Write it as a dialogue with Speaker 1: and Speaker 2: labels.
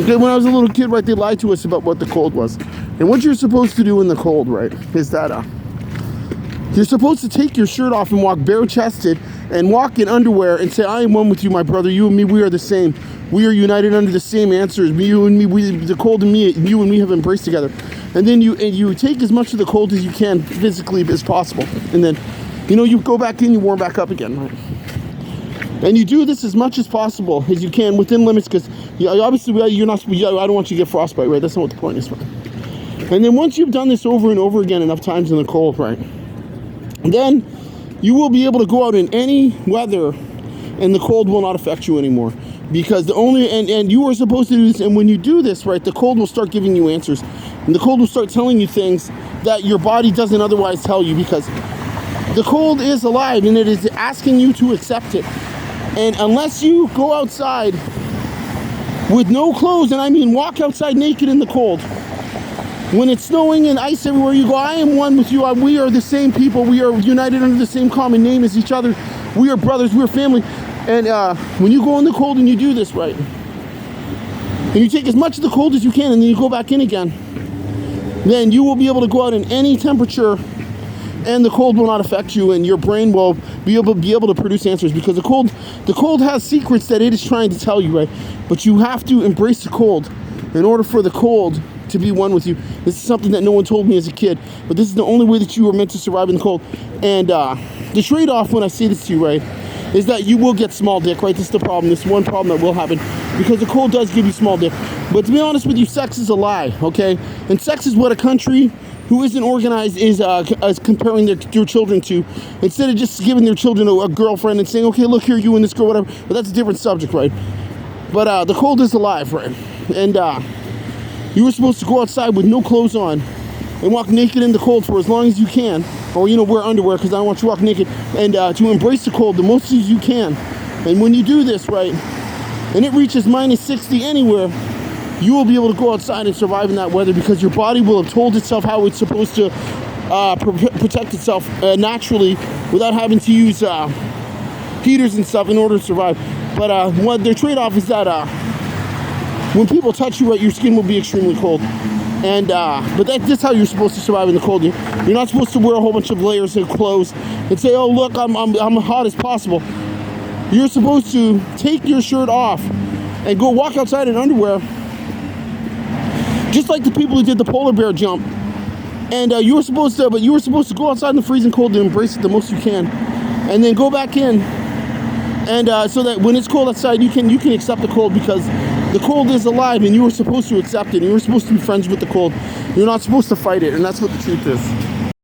Speaker 1: Okay, when I was a little kid, right, they lied to us about what the cold was. And what you're supposed to do in the cold, right, is that you're supposed to take your shirt off and walk bare-chested and walk in underwear and say, I am one with you, my brother. You and me, we are the same. We are united under the same answers. You and me, the cold and me, you and me have embraced together. And then you take as much of the cold as you can physically as possible. And then, you go back in, you warm back up again, right? And you do this as much as possible as you can within limits, because obviously you're not. I don't want you to get frostbite, right? That's not what the point is, right? And then once you've done this over and over again enough times in the cold, right, then you will be able to go out in any weather, and the cold will not affect you anymore. Because and you are supposed to do this, and when you do this, right, the cold will start giving you answers, and the cold will start telling you things that your body doesn't otherwise tell you, because the cold is alive and it is asking you to accept it. And unless you go outside with no clothes, and I mean walk outside naked in the cold, when it's snowing and ice everywhere, you go, I am one with you. We are the same people. We are united under the same common name as each other. We are brothers. We are family. And when you go in the cold and you do this, right, and you take as much of the cold as you can and then you go back in again, then you will be able to go out in any temperature, and the cold will not affect you, and your brain will be able to produce answers, because the cold has secrets that it is trying to tell you, right? But you have to embrace the cold in order for the cold to be one with you. This is something that no one told me as a kid, but this is the only way that you are meant to survive in the cold. And the trade-off when I say this to you, right, is that you will get small dick, right? This is the problem. This is one problem that will happen, because the cold does give you small dick. But to be honest with you, sex is a lie, okay? And sex is what a country who isn't organized is comparing their children to, instead of just giving their children a girlfriend and saying, okay, look here, you and this girl, whatever. But that's a different subject, right? But the cold is alive, right? And you were supposed to go outside with no clothes on and walk naked in the cold for as long as you can, or wear underwear, because I don't want you to walk naked, and to embrace the cold the most as you can. And when you do this, right, and it reaches minus 60 anywhere, you will be able to go outside and survive in that weather, because your body will have told itself how it's supposed to protect itself naturally without having to use heaters and stuff in order to survive. But what their trade-off is that when people touch you, right, your skin will be extremely cold. And but that's how you're supposed to survive in the cold. You're not supposed to wear a whole bunch of layers of clothes and say, oh look, I'm hot as possible. You're supposed to take your shirt off and go walk outside in underwear, just like the people who did the polar bear jump. And you were supposed to go outside in the freezing cold and embrace it the most you can, and then go back in, and so that when it's cold outside, you can accept the cold, because the cold is alive, and you were supposed to accept it. And you were supposed to be friends with the cold. You're not supposed to fight it, and that's what the truth is.